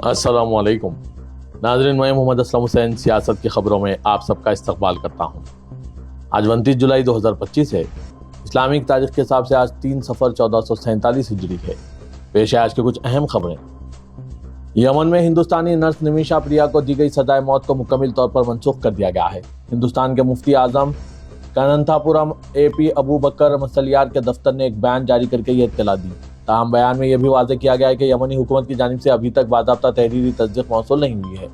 अस्सलामुअलैकुम नाज़रीन, मैं मोहम्मद असलम हुसैन सियासत की खबरों में आप सबका इस्तकबाल करता हूँ। आज 29 जुलाई 2025 है। इस्लामिक तारीख के हिसाब से आज 3 सफ़र 1447 हिजरी है। पेश है आज की कुछ अहम खबरें। यमन में हिंदुस्तानी नर्स निमिशा प्रिया को दी गई सजाए मौत को मुकम्मल तौर पर मनसूख कर दिया गया है। हिंदुस्तान के मुफ्ती आजम कानंथापुरम AP अबू बकर मसलियार के दफ्तर ने एक बयान जारी करके ये इत्तला दी। ताहम बयान में यह भी वाज़ेह किया गया है कि यमनी हुकूमत की जानिब से अभी तक बाज़ाब्ता तहरीरी तस्दीक मौसूल नहीं हुई है।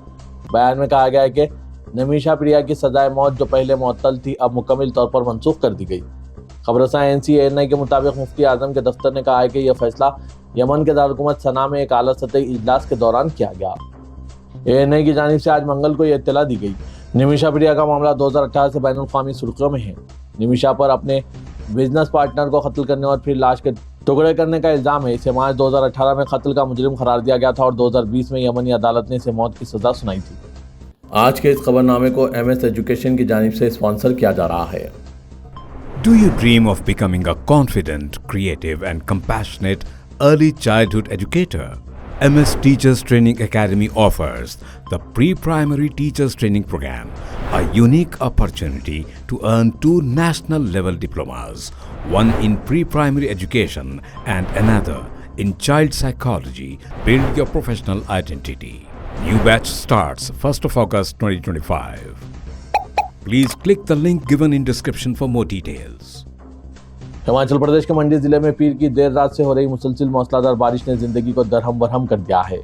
बयान में कहा गया है कि निमिशा प्रिया की सजाए मौत जो पहले मुअत्तल थी अब मुकम्मल तौर पर मनसूख कर दी गई। खबरसां NCANI के मुताबिक मुफ्ती आजम के दफ्तर ने कहा है कि यह फैसला यमन के दारुल-हुकूमत सना में एक आला सतही इजलास के दौरान किया गया। ANI की जानिब से आज मंगल को यह इत्तला दी गई। निमिशा प्रिया का मामला 2018 से बैनुल-अक़वामी सुर्खियों में है। निमिशा पर अपने बिजनेस पार्टनर को कत्ल करने और फिर लाश के टुकड़े करने का इल्ज़ाम है। इसे मार्च 2018 में कत्ल का मुजरिम करार दिया गया था और 2020 में यमनी अदालत ने इसे मौत की सज़ा सुनाई थी। आज के इस खबरनामे को MS एजुकेशन की जानिब से स्पॉन्सर किया जा रहा है। Do you dream of becoming a confident, creative and compassionate early childhood educator? MS Teachers Training Academy offers the Pre-Primary Teachers Training Program, a unique opportunity to earn 2 national level diplomas, one in pre-primary education and another in child psychology. Build your professional identity. New batch starts 1st of August 2025. Please click the link given in description for more details. Himachal Pradesh के मंडी जिले में पीर की देर रात से हो रही मुसलसिल मौसलाधार बारिश ने जिंदगी को दरहम बरहम कर दिया है।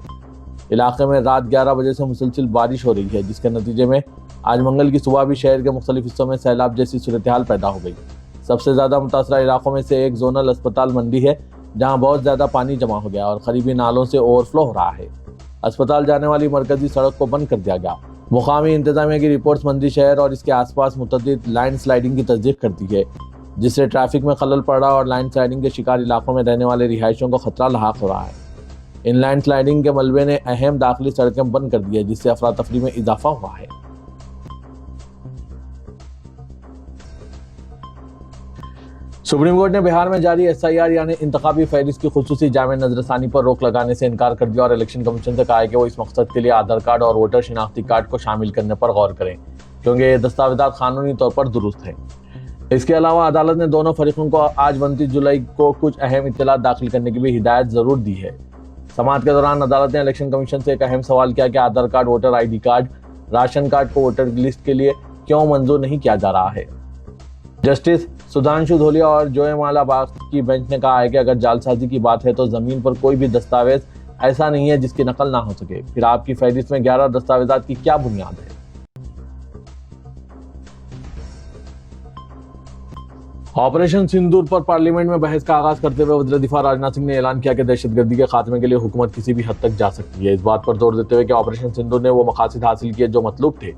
इलाके में रात 11 बजे से मुसलसिल बारिश हो रही है, जिसके नतीजे में आज मंगल की सुबह भी शहर के मुख्तलिफ हिस्सों में सैलाब जैसी सूरत हाल पैदा हो गई। सबसे ज़्यादा मुतासरा इलाकों में से एक जोनल अस्पताल मंडी है, जहाँ बहुत ज़्यादा पानी जमा हो गया और करीबी नालों से ओवरफ्लो हो रहा है। अस्पताल जाने वाली मरकजी सड़क को बंद कर दिया गया। मुकामी इंतजामिया की रिपोर्ट्स मंडी शहर और इसके आसपास मुतअद्दिद लैंड स्लाइडिंग की तस्दीक करती है, जिससे ट्रैफिक में खलल पड़ रहा और लैंड स्लाइडिंग के शिकार इलाकों में रहने वाले रिहायशियों को खतरा लाहक हो रहा है। इन लैंड स्लाइडिंग के मलबे ने अहम दाखिली सड़कें बंद कर दी है, जिससे अफरा तफरी में इजाफा हुआ है। सुप्रीम कोर्ट ने बिहार में जारी SIR यानी इंतखाबी फहरिस्त की खुसूसी जामे नजरसानी पर रोक लगाने से इनकार कर दिया और इलेक्शन कमीशन से कहा है कि वो इस मकसद के लिए आधार कार्ड और वोटर शिनाख्ती कार्ड को शामिल करने पर गौर करें, क्योंकि ये दस्तावेजात कानूनी तौर पर दुरुस्त हैं। इसके अलावा अदालत ने दोनों फरीकों को आज 29 जुलाई को कुछ अहम इत्तलात दाखिल करने की भी हिदायत जरूर दी है। समाअत के दौरान अदालत ने इलेक्शन कमीशन से एक अहम सवाल किया कि Aadhaar card, voter ID card, ration card को वोटर लिस्ट के लिए क्यों मंजूर नहीं किया जा रहा है। जस्टिस सुधांशु धोलिया और जोएमाला बाग की बेंच ने कहा है कि अगर जालसाजी की बात है तो जमीन पर कोई भी दस्तावेज ऐसा नहीं है जिसकी नकल ना हो सके, फिर आपकी फहरिस्त में 11 दस्तावेजात की क्या बुनियाद है। ऑपरेशन सिंदूर पर पार्लियामेंट में बहस का आगाज करते हुए वज़ीर दिफा राजनाथ सिंह ने ऐलान किया कि दहशतगर्दी के खात्मे के लिए हुकूमत किसी भी हद तक जा सकती है। इस बात पर जोर देते हुए कि ऑपरेशन सिंदूर ने वो मकासद हासिल किए जो मतलूब थे।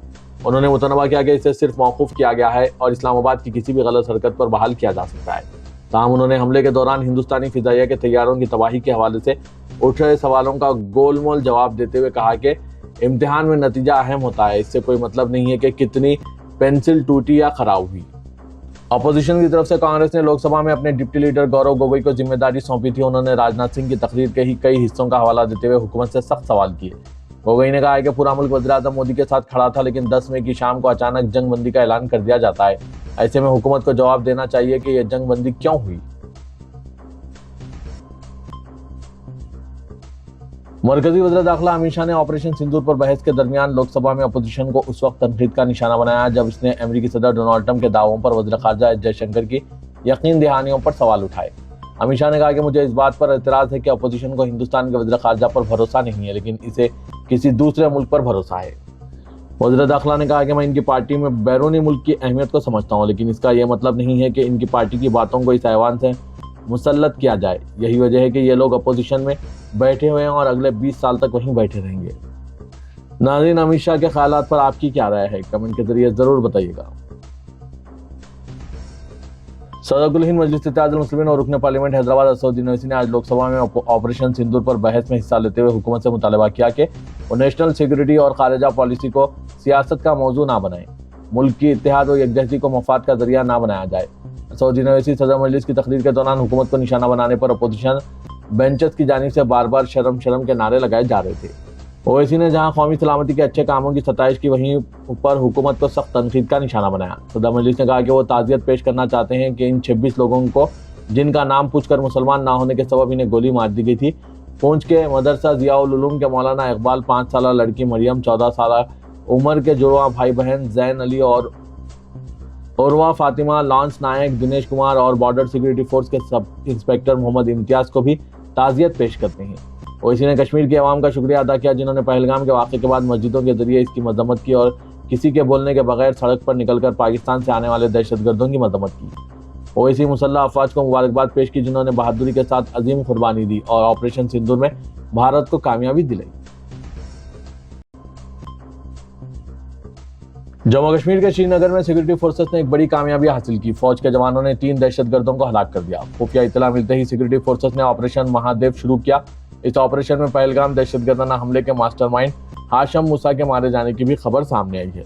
उन्होंने मुतनबा किया कि इसे सिर्फ मौकूफ किया गया है और इस्लामाबाद की किसी भी गलत हरकत पर बहाल किया जा सकता है। ताहम उन्होंने हमले के दौरान हिंदुस्तानी फिजाइया के तैयारों की तबाही के हवाले से उठ रहे सवालों का गोलमोल जवाब देते हुए कहा कि इम्तिहान में नतीजा अहम होता है, इससे कोई मतलब नहीं है कि कितनी पेंसिल टूटी या खराब हुई। अपोजिशन की तरफ से कांग्रेस ने लोकसभा में अपने डिप्टी लीडर गौरव गोगोई को जिम्मेदारी सौंपी थी। उन्होंने राजनाथ सिंह की तकरीर के ही कई हिस्सों का हवाला देते हुए हुकूमत से सख्त सवाल किए। गोगोई ने कहा है कि पूरा मुल्क वज़ीर-ए-आज़म मोदी के साथ खड़ा था, लेकिन 10 मई की शाम को अचानक जंग बंदी का ऐलान कर दिया जाता है। ऐसे में हुकूमत को जवाब देना चाहिए कि यह जंग बंदी क्यों हुई। मरकजी वज़ीर दाखिला अमित शाह ने ऑपरेशन सिंदूर पर बहस के दरमियान लोकसभा में अपोजिशन को उस वक्त तनकीद का निशाना बनाया जब इसने अमेरिकी सदर डोनाल्ड ट्रंप के दावों पर वज़ीर ख़ारजा एस जयशंकर की यकीन दहानियों पर सवाल उठाए। अमित शाह ने कहा कि मुझे इस बात पर एतराज़ है कि अपोजिशन को हिंदुस्तान के वज़ीर ख़ारजा पर भरोसा नहीं है, लेकिन इसे किसी दूसरे मुल्क पर भरोसा है। वज़ीर दाखिला ने कहा कि मैं इनकी पार्टी में बैरूनी मुल्क की अहमियत को समझता हूँ, लेकिन इसका यह मतलब नहीं है कि इनकी पार्टी की बातों को इस ऐवान से मुसल्लत किया जाए। यही वजह है कि ये लोग अपोजिशन में बैठे हुए हैं और अगले 20 साल तक वहीं बैठे रहेंगे। नाज़रीन, अमित शाह के ख्यालात पर आपकी क्या राय है, कमेंट के जरिए जरूर बताइएगा। सदरुल हिंद मजलिस इत्तेहादुल मुस्लिमीन और रुकन पार्लियामेंट हैदराबाद असदुद्दीन ओवैसी ने आज लोकसभा में ऑपरेशन सिंदूर पर बहस में हिस्सा लेते हुए हुकूमत से मुतालबा किया कि वो नेशनल सिक्योरिटी और खारिजा पॉलिसी को सियासत का मौजू ना बनाए, मुल्क की इत्तेहाद और यकजहती को मफाद का जरिया ना बनाया जाए। असदुद्दीन ओवैसी सदर मजलिस की तकरीर के दौरान हुकूमत को निशाना बनाने पर अपोजिशन बेंचेस की जानिब से बार बार शर्म शर्म के नारे लगाए जा रहे थे। ओवैसी ने जहां कौमी सलामती के अच्छे कामों की सताइश की, वहीं ऊपर हुकूमत को सख्त तनकीद का निशाना बनाया। सदर मजलिस ने कहा कि वो ताज़ियत पेश करना चाहते हैं कि इन 26 लोगों को, जिनका नाम पूछकर मुसलमान ना होने के सबब इन्हें गोली मार दी गई थी, पूंछ के मदरसा जियाउल उलूम के मौलाना इकबाल, 5 साल लड़की मरियम, 14 साल उम्र के जुड़वा भाई बहन जैन अली और उर्वा फातिमा, लॉन्स नायक, दिनेश कुमार और बॉर्डर सिक्योरिटी फोर्स के सब इंस्पेक्टर मोहम्मद इम्तियाज को भी ताज़ियत पेश करते हैं। ओवैसी ने कश्मीर की आवाम का शुक्रिया अदा किया, जिन्होंने पहलगाम के वाक़े के बाद मस्जिदों के जरिए इसकी मजम्मत की और किसी के बोलने के बगैर सड़क पर निकलकर पाकिस्तान से आने वाले दहशतगर्दों की मजम्मत की। ओवैसी मुसल्लह अफवाज को मुबारकबाद पेश की, जिन्होंने बहादुरी के साथ अजीम कुर्बानी दी और ऑपरेशन सिंदूर में भारत को कामयाबी दिलाई। जम्मू कश्मीर के श्रीनगर में सिक्योरिटी फोर्सेस ने एक बड़ी कामयाबी हासिल की। फौज के जवानों ने 3 दहशतगर्दों को हलाक कर दिया। खुफिया इत्तला मिलते ही सिक्योरिटी फोर्सेस ने ऑपरेशन महादेव शुरू किया। इस ऑपरेशन में पहलगाम दहशतगर्दाना हमले के मास्टरमाइंड हाशम मूसा के मारे जाने की भी खबर सामने आई है।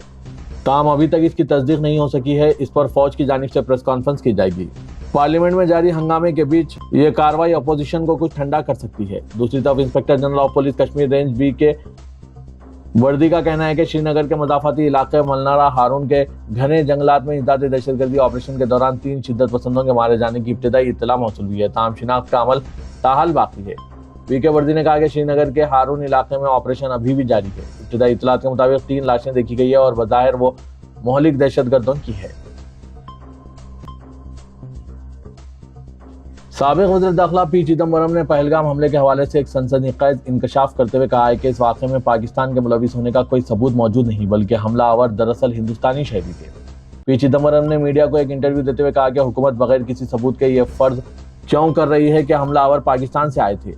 ताहम अभी तक इसकी तस्दीक नहीं हो सकी है। इस पर फौज की जानिब से प्रेस कॉन्फ्रेंस की जाएगी। पार्लियामेंट में जारी हंगामे के बीच ये कार्रवाई अपोजिशन को कुछ ठंडा कर सकती है। दूसरी तरफ inspector general of police Kashmir range बी के वर्दी का कहना है कि श्रीनगर के मदाफाती इलाके मलनारा हारून के घने जंगलात में इंसदादी दहशतगर्दी ऑपरेशन के दौरान 3 शिद्दत पसंदों के मारे जाने की इब्तिदाई इत्तला मौसूल हुई है। ताहम शिनाख्त का अमल ताहाल बाकी है। वीके वर्दी ने कहा कि श्रीनगर के हारून इलाके में ऑपरेशन अभी भी जारी है। इब्तिदाई इत्तलात के मुताबिक 3 लाशें देखी गई है और बज़ाहिर वो मोहलिक दहशतगर्दों की है। साबिक वज़ीर दाखिला पी चिदम्बरम ने पहलगाम हमले के हवाले से एक सनसनीखेज इंकशाफ करते हुए कहा है कि इस वाक़े में पाकिस्तान के मुलविस होने का कोई सबूत मौजूद नहीं, बल्कि हमलावर दरअसल हिंदुस्तानी शहरी थे। पी चिदम्बरम ने मीडिया को एक इंटरव्यू देते हुए कहा कि हुकूमत बगैर किसी सबूत के ये फर्ज क्यों कर रही है कि हमलावर पाकिस्तान से आए थे।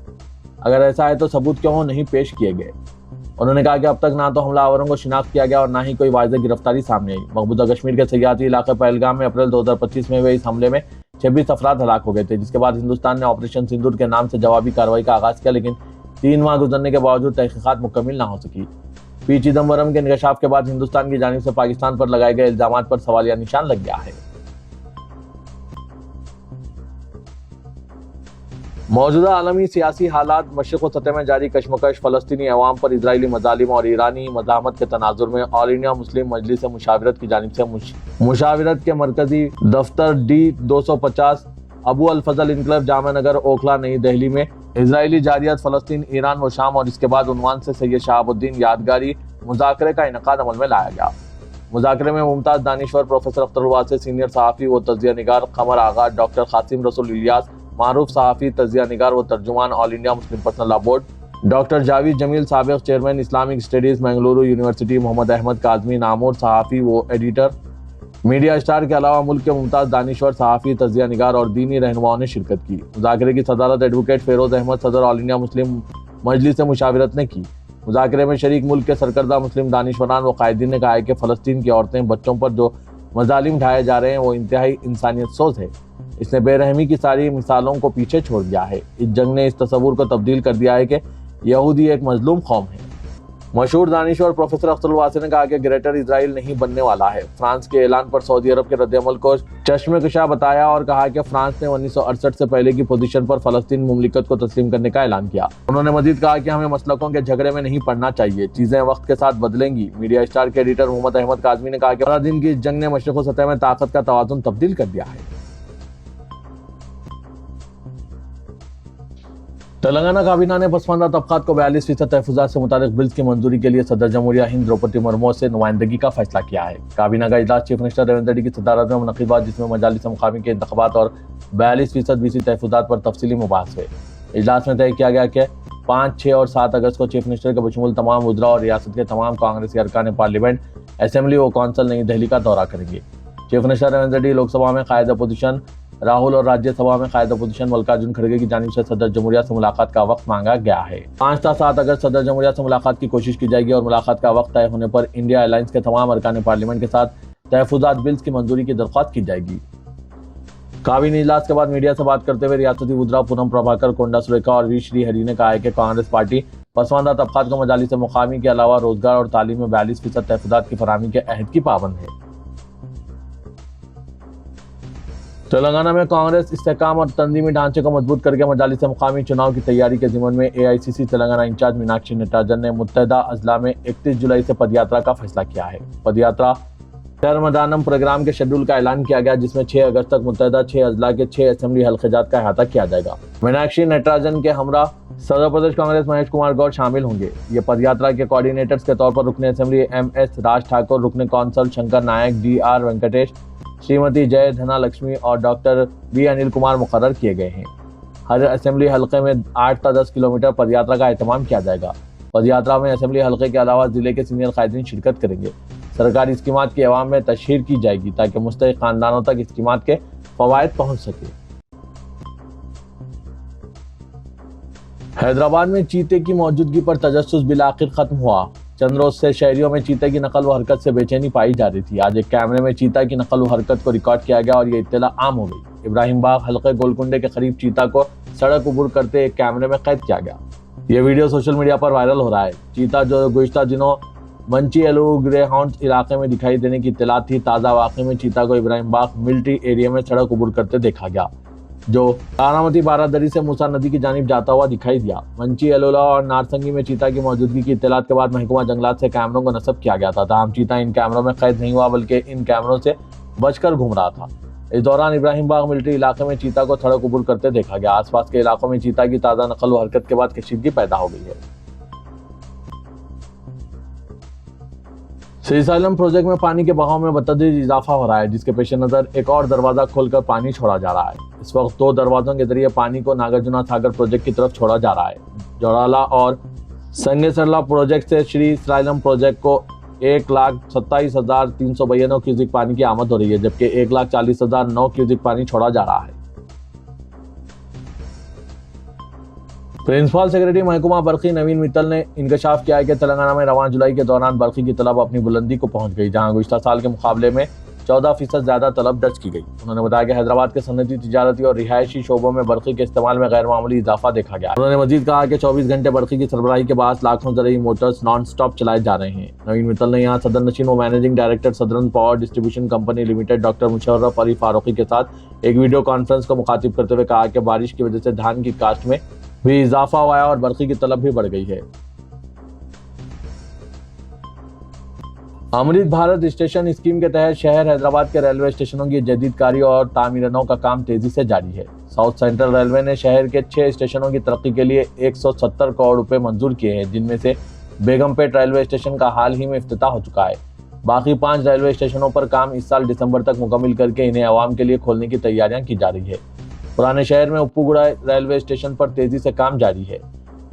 अगर ऐसा है तो सबूत क्यों नहीं पेश किए गए। उन्होंने कहा कि अब तक ना तो हमलावरों को शिनाख्त किया गया और ना ही कोई वाज़ेह गिरफ्तारी सामने आई। मकबूजा कश्मीर के सयाहती इलाके पहलगाम में अप्रैल 2025 में हुए इस हमले में 26 अफराद हलाक हो गए थे, जिसके बाद हिंदुस्तान ने ऑपरेशन सिंदूर के नाम से जवाबी कार्रवाई का आगाज किया, लेकिन 3 माह गुजरने के बावजूद तहकीकात मुकम्मिल ना हो सकी। पी चिदम्बरम के इंकशाफ के बाद हिंदुस्तान की जानिब से पाकिस्तान पर लगाए गए इल्जामात पर सवालिया निशान लग गया है। मौजूदा आलमी सियासी हालात, मशरिक़ व सतह में जारी कशमकश, फ़लस्तीनी अवाम पर इजरायली मज़ालिम और ईरानी मज़ाहमत के तनाजुर में ऑल इंडिया मुस्लिम मजलिस मुशावरत की जानिब से मुशावरत के मरकजी दफ्तर D250 अबू अल फजल इनकलब जामा नगर ओखला नई दिल्ली में इजरायली जारियत फ़लस्तीन, ईरान व शाम और इसके बाद उन्वान से सैयद शहाबुद्दीन यादगारी मुज़ाकरे का इनकाद अमल में लाया गया। मुज़ाकरे में मुमताज़ दानिश्वर, प्रोफेसर अख्तर वासे, सीनियर सहाफ़ी व तज़िया निगार कमर आगा, डॉक्टर कासिम रसूल इलियास, मारूफ सहाफ़ी, तज़िया निगार व तर्जुमान All India Muslim Personal Law Board, doctor Javed Jameel, साबिक़ chairman Islamic studies Mangaluru university, Mohammad Ahmad Kazmi नामूर, सहाफ़ी व एडिटर, मीडिया स्टार के अलावा मुल्क के मुमताज़ दानिश्वर, सहाफ़ी, तज़िया निगार और दीनी रहनुमाओं ने शिरकत की। मुज़ाकरे की सदारत एडवोकेट फ़ेरोज़ अहमद, सदर ऑल इंडिया मुस्लिम मजलिस मुशावरत ने की। मुज़ाकरे में शरीक मुल्क के सरकर्दा मुस्लिम दानिशवरान व कायदीन ने कहा है कि फ़लस्तीन की औरतें, बच्चों पर जो मज़ालिम ढाए जा रहे हैं वो इंतहाई इंसानियत सोज है। इसने बेरहमी की सारी मिसालों को पीछे छोड़ दिया है। इस जंग ने इस तस्वुर को तब्दील कर दिया है कि यहूदी एक मजलूम कौम है। मशहूर दानिश्वर प्रोफेसर अख्तर वासे ने कहा कि ग्रेटर इजराइल नहीं बनने वाला है। फ्रांस के ऐलान पर सऊदी अरब के रद्द-ए-अमल को चश्मकशा बताया और कहा कि फ्रांस ने 1968 से पहले की पोजीशन पर फ़लस्तीन मुमलिकत को तस्लीम करने का ऐलान किया। उन्होंने मजीद कहा कि हमें मसलकों के झगड़े में नहीं पड़ना चाहिए, चीजें वक्त के साथ बदलेंगी। मीडिया स्टार के एडिटर मोहम्मद अहमद काज़मी ने कहा कि 12 दिन की इस जंग ने मशरिक़ व सतह में ताकत का तवाज़ुन तब्दील कर दिया है। तेलंगाना काबीना ने पसमानदा तबकात को 42% तहफ़्फ़ुज़ात से मुतालिक बिल्स की मंजूरी के लिए सदर जमहूरिया हिंद द्रौपदी मुर्मू से नुमाइंदगी का फैसला किया है। काबीना का इजलास चीफ मिनिस्टर रेवंत रेड्डी की सदारत में मुनक़िद हुआ, जिसमें मजालिस मुक़ामी के इंतख़ाबात और 42% बीसी तहफ़्फ़ुज़ात पर तफसीली मुबाहस हुए। इजलास में तय किया गया कि 5, 6 और 7 अगस्त को चीफ मिनिस्टर के बशमूल तमाम वज़रा और रियासत के तमाम कांग्रेसी अरकान पार्लियामेंट, असेंबली व कौंसल नई दिल्ली का दौरा करेंगे। चीफ मिनिस्टर रेवंत रेड्डी लोकसभा में कायद अपोजिशन राहुल और राज्यसभा में कायद अपोजिशन मल्लिकार्जुन खड़गे की जानिब से सदर जमहूरिया से मुलाकात का वक्त मांगा गया है। 5 था 7 अगस्त सदर जमहूरिया से मुलाकात की कोशिश की जाएगी और मुलाकात का वक्त तय होने पर इंडिया अलायंस के तमाम अरकान पार्लियामेंट के साथ तहफ़्फ़ुज़ात बिल्स की मंजूरी की दरख्वास्त की जाएगी। काबीना इजलास के बाद मीडिया से बात करते हुए रियासती वज़रा पूनम प्रभाकर, कोंडा सुरेखा और वी श्री हरि ने कहा है कि कांग्रेस पार्टी पसमानदा तबकात को मजालिस मुक़ामी के अलावा रोजगार और तालीम में 42% तहफ़्फ़ुज़ात की फराहमी के अहद की पाबंद है। तेलंगाना में कांग्रेस इस्तेहकाम और तंजीमी ढांचे को मजबूत करके मजालिस मुकामी चुनाव की तैयारी के ज़िम्मन में AICC तेलंगाना इंचार्ज मीनाक्षी नटराजन ने मुत्तहदा अजला में 31 जुलाई से पदयात्रा का फैसला किया है। पदयात्रा शहरमदानम प्रोग्राम के शेड्यूल का ऐलान किया गया, जिसमें 6 अगस्त तक मुत्तहदा 6 अजला के 6 असेंबली हल्केजात का अहाता किया जाएगा। मीनाक्षी नटराजन के हमरा सदर प्रदेश कांग्रेस महेश कुमार गौड़ शामिल होंगे। ये पदयात्रा के कोऑर्डिनेटर्स के तौर पर रुकने असेंबली MS राज ठाकुर, रुकने कौंसल शंकर नायक, DR वेंकटेश, श्रीमती जय धना लक्ष्मी और डॉक्टर B अनिल कुमार मुकर्रर किए गए हैं। हर असेंबली हलके में 8 से 10 किलोमीटर पदयात्रा का एहतमाम किया जाएगा। पदयात्रा में असेंबली हलके के अलावा जिले के सीनियर कायदीन शिरकत करेंगे। सरकारी स्कीमात की अवाम में तशहीर की जाएगी ताकि मुस्तहिक खानदानों तक स्कीमात के फवायद पहुंच सके। हैदराबाद में चीते की मौजूदगी पर तजस्सुस बिलाखिर खत्म हुआ। चंद रोज से शहरियों में चीते की नकल व हरकत से बेचैनी पाई जा रही थी। आज एक कैमरे में चीता की नकल व हरकत को रिकॉर्ड किया गया और ये इत्तला आम हो गई। इब्राहिम बाग हल्के गोलकुंडे के करीब चीता को सड़क उबूर करते एक कैमरे में कैद किया गया। ये वीडियो सोशल मीडिया पर वायरल हो रहा है। चीता जो गुज़िश्ता दिनों मंचीएलू ग्रेहाउंड इलाके में दिखाई देने की इत्तला थी। ताज़ा वाक़े में चीता को इब्राहिम बाग मिलिट्री एरिया में सड़क उबूर करते देखा गया, जो तारामती बारादरी से मूसा नदी की जानिब जाता हुआ दिखाई दिया। मंची एलोला और नारसंगी में चीता की मौजूदगी की इत्तलात के बाद महकमा जंगलात से कैमरों को नस्ब किया गया था। ताहम चीता इन कैमरों में कैद नहीं हुआ बल्कि इन कैमरों से बचकर घूम रहा था। इस दौरान इब्राहिम बाग मिलिट्री इलाके में चीता को सड़क उबूर करते देखा गया। आसपास के इलाकों में चीता की ताज़ा नकल व हरकत के बाद कशीदगी पैदा हो गई है। श्रीशैलम प्रोजेक्ट में पानी के बहाव में बतदरीज इजाफा हो रहा है, जिसके पेश नज़र एक और दरवाजा खोलकर पानी छोड़ा जा रहा है। इस वक्त 2 दरवाजों के जरिए पानी को नागार्जुना सागर प्रोजेक्ट की तरफ छोड़ा जा रहा है। जोड़ाला और संगेसरला प्रोजेक्ट से श्रीशैलम प्रोजेक्ट को 1,27,392 क्यूसिक पानी की आमद हो रही है, जबकि 1,40,009 क्यूसिक पानी छोड़ा जा रहा है। प्रिंसिपल सेक्रेटरी महकमा बरखी नवीन मित्तल ने इंकशाफ किया है कि तेलंगाना में रवां जुलाई के दौरान बरखी की तलब अपनी बुलंदी को पहुंच गई, जहां गुज़िश्ता साल के मुकाबले में 14% ज्यादा तलब दर्ज की गई। उन्होंने बताया कि हैदराबाद के सनती, तिजारती और रिहायशी शोबों में बरखी के इस्तेमाल में गैर मामूली इजाफा देखा गया। उन्होंने मजीद कहा कि 24 घंटे बरखी की सरबराही के बाद लाखों ज़रूरी मोटर्स नॉन स्टॉप चलाए जा रहे हैं। नवीन मित्तल ने यहाँ सदर नशीन व managing director southern power distribution company limited doctor Musharraf Ali Farooqui के साथ एक वीडियो कॉन्फ्रेंस को मुखातिब करते हुए कहा कि बारिश की वजह से धान की काश्त में भी इजाफा हुआ है और बरखी की तलब भी बढ़ गई है। अमृत भारत स्टेशन स्कीम के तहत शहर हैदराबाद के रेलवे स्टेशनों की जदीदकारी और तामीरनों का काम तेजी से जारी है। साउथ सेंट्रल रेलवे ने शहर के 6 स्टेशनों की तरक्की के लिए 170 करोड़ रुपए मंजूर किए हैं, जिनमें से बेगमपेट रेलवे स्टेशन का हाल ही में इफ्तिताह हो चुका है। बाकी 5 रेलवे स्टेशनों पर काम इस साल दिसंबर तक मुकम्मल करके इन्हें आवाम के लिए खोलने की तैयारियां की जा रही है। पुराने शहर में उप्पुगुड़ा रेलवे स्टेशन पर तेजी से काम जारी है।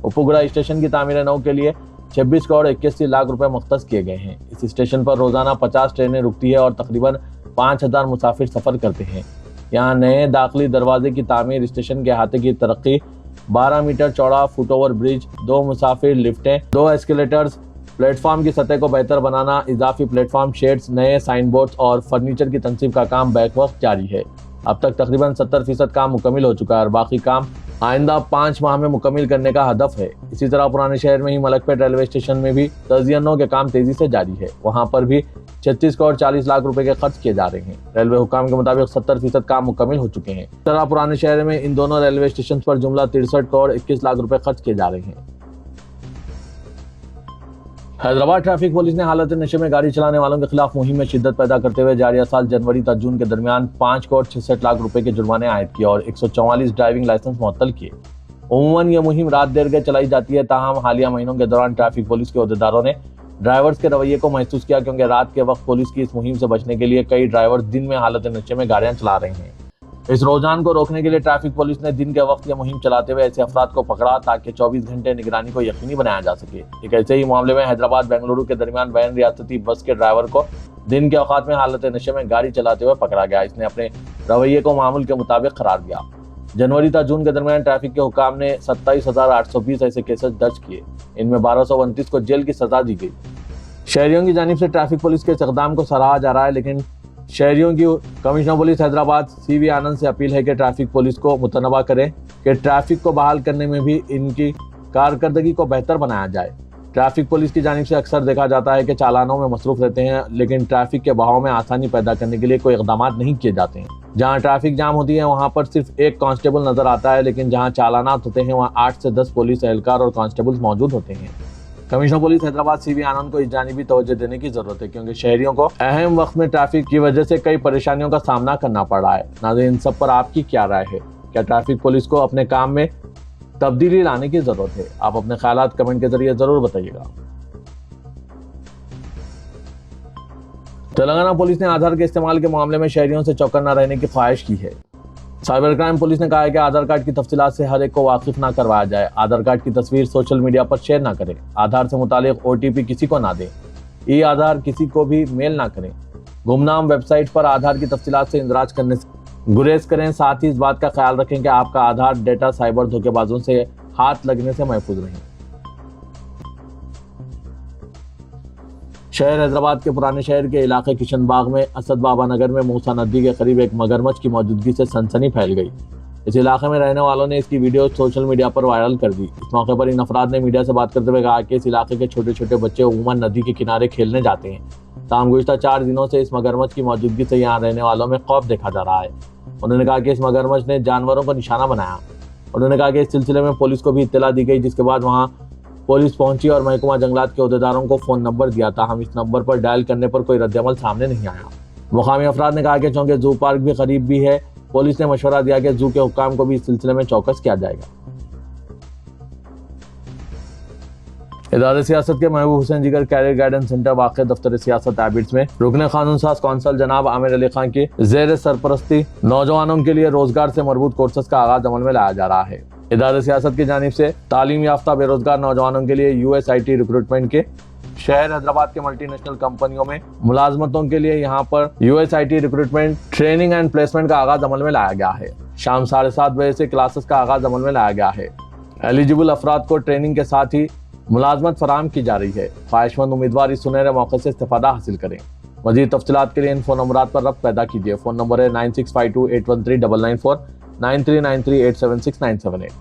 उप्पुगुड़ा स्टेशन की तामीर नौ के लिए 26 करोड़ 81 लाख रुपए मुख्तस किए गए हैं। इस स्टेशन पर रोजाना 50 ट्रेनें रुकती है और तकरीबन 5,000 मुसाफिर सफर करते हैं। यहाँ नए दाखिली दरवाजे की तामीर, स्टेशन के अहाते की तरक्की, 12 मीटर चौड़ा फुटओवर ब्रिज, 2 मुसाफिर लिफ्टें, 2 एस्केलेटर्स, प्लेटफॉर्म की सतह को बेहतर बनाना, इजाफी प्लेटफॉर्म शेड्स, नए साइन बोर्ड्स और फर्नीचर की तनसीब का काम बैक वक्त जारी है। अब तक तकरीबन 70% काम मुकम्मल हो चुका है और बाकी काम आइंदा 5 माह में मुकम्मल करने का हदफ है। इसी तरह पुराने शहर में ही मलकपेट रेलवे स्टेशन में भी तजियनों के काम तेजी से जारी है। वहां पर भी 36 करोड़ 40 लाख रुपए के खर्च किए जा रहे हैं। रेलवे हुकाम के मुताबिक 70% काम मुकम्मल हो चुके हैं। इस तरह पुराने शहर में इन दोनों रेलवे स्टेशन पर जुमला 63 करोड़ 21 लाख रुपए खर्च किए जा रहे हैं। हैदराबाद ट्रैफिक पुलिस ने हालत नशे में गाड़ी चलाने वालों के खिलाफ मुहिम में शिद्दत पैदा करते हुए जारिया साल जनवरी तक जून के दरमियान 5 करोड़ 66 लाख रुपए के जुर्माने आयद किए और 144 ड्राइविंग लाइसेंस मुअत्तल किए। उमूमन ये मुहिम रात देर के चलाई जाती है, ताहम हालिया महीनों के दौरान ट्रैफिक पुलिस के अहदेदारों ने ड्राइवर्स के रवैये को महसूस किया, क्योंकि रात के वक्त पुलिस की इस मुहिम से बचने के लिए कई ड्राइवर्स दिन में हालत नशे में गाड़ियां चला रहे हैं। इस रुझान को रोकने के लिए ट्रैफिक पुलिस ने दिन के वक्त यह मुहिम चलाते हुए ऐसे अफराद को पकड़ा ताकि 24 घंटे निगरानी को यकीनी बनाया जा सके। एक ऐसे ही मामले में हैदराबाद बेंगलुरु के दरमियान वैन रियासती बस के ड्राइवर को दिन के औकात में हालत नशे में गाड़ी चलाते हुए पकड़ा गया। इसने अपने रवैये को मामूल के मुताबिक करार दिया। जनवरी तक जून के दरमियान ट्रैफिक के हुकाम ने 27,820 ऐसे केसेस दर्ज किए। इनमें 1229 को जेल की सजा दी गई। शहरियों की जानिब से ट्रैफिक पुलिस के इक़दाम को सराहा जा रहा है, लेकिन शहरियों की कमिश्नर पुलिस हैदराबाद CV आनंद से अपील है कि ट्रैफिक पुलिस को मुतनबा करें कि ट्रैफिक को बहाल करने में भी इनकी कारकर्दगी को बेहतर बनाया जाए। ट्रैफिक पुलिस की जानिब से अक्सर देखा जाता है कि चालानों में मसरूफ रहते हैं, लेकिन ट्रैफिक के बहाव में आसानी पैदा करने के लिए कोई इकदाम नहीं किए जाते हैं। जहां ट्रैफिक जाम होती है वहां पर सिर्फ एक कांस्टेबल नजर आता है, लेकिन जहां चालानात होते हैं वहां 8 से 10 पुलिस एहलकार और कांस्टेबल्स मौजूद होते हैं। कमिश्नर पुलिस हैदराबाद सीवी आनंद को इस जानिबी तवज्जो देने की जरूरत है, क्योंकि शहरियों को अहम वक्त में ट्रैफिक की वजह से कई परेशानियों का सामना करना पड़ रहा है। नाज़रीन, इन सब पर आपकी क्या राय है? क्या ट्रैफिक पुलिस को अपने काम में तब्दीली लाने की जरूरत है? आप अपने ख्यालात कमेंट के जरिए जरूर बताइएगा। तेलंगाना पुलिस ने आधार के इस्तेमाल के मामले में शहरियों से चौकन्ना रहने की ख्वाहिश की है। साइबर क्राइम पुलिस ने कहा है कि आधार कार्ड की तफसीलात से हर एक को वाकिफ ना करवाया जाए। आधार कार्ड की तस्वीर सोशल मीडिया पर शेयर ना करें। आधार से मुतालिक OTP किसी को ना दें। ई आधार किसी को भी मेल ना करें। गुमनाम वेबसाइट पर आधार की तफसीलात से इंदराज करने से गुरेज करें। साथ ही इस बात का ख्याल रखें कि आपका आधार डेटा साइबर धोखेबाजों से हाथ लगने से महफूज रहे। शहर हैदराबाद के पुराने शहर के इलाके किशन बाग में असद बाबा नगर में मूसा नदी के करीब एक मगरमच्छ की मौजूदगी से सनसनी फैल गई। इस इलाके में रहने वालों ने इसकी वीडियो सोशल मीडिया पर वायरल कर दी। इस मौके पर इन अफराद ने मीडिया से बात करते हुए कहा कि इस इलाके के छोटे छोटे बच्चे उमूमन नदी के किनारे खेलने जाते हैं। ताहम गुज़िश्ता 4 दिनों से इस मगरमच्छ की मौजूदगी से यहाँ रहने वालों में खौफ देखा जा रहा है। उन्होंने कहा कि इस मगरमच्छ ने जानवरों को निशाना बनाया। उन्होंने कहा कि इस सिलसिले में पुलिस को भी इत्तला दी गई, जिसके बाद वहाँ पुलिस पहुंची और महकमा जंगलात के अहदेदारों को फ़ोन नंबर दिया था। हम इस नंबर पर डायल करने पर कोई रद्दअमल सामने नहीं आया। मुकामी अफराद ने कहा कि चूंकि जू पार्क भी करीब भी है, पुलिस ने मशवरा दिया कि जू के हुक्काम को भी इस सिलसिले में चौकस किया जाएगा। इदारे सियासत के महबूब हुसैन जिगर कैरियर गाइडेंस सेंटर वाक़ दफ्तर सियासत एबिट्स में रुकन कानून साज कौंसल जनाब आमिर अली खान की ज़ेर सरपरस्ती नौजवानों के लिए रोजगार से मरबूत कोर्सेज का आगाज अमल में लाया जा रहा है। इदारे सियासत की जानिब से तालीम याफ्ता बेरोजगार नौजवानों के लिए USIT रिक्रूटमेंट के शहर हैदराबाद के मल्टीनेशनल कंपनियों में मुलाजमतों के लिए यहाँ पर USIT recruitment training and placement का आगाज अमल में लाया गया है। शाम 7:30 बजे से क्लासेस का आगाज अमल में लाया गया है। एलिजिबल अफराद को ट्रेनिंग के साथ ही मुलाजमत फराहम की जा रही है। ख्वाहिशमंद उम्मीदवार इस सुनहरे मौके से इस्तेफादा हासिल करें। मज़ीद तफसीलात के लिए इन फ़ोन नंबरात पर रब्त पैदा कीजिए। फ़ोन नंबर है 9652813994 9393876978।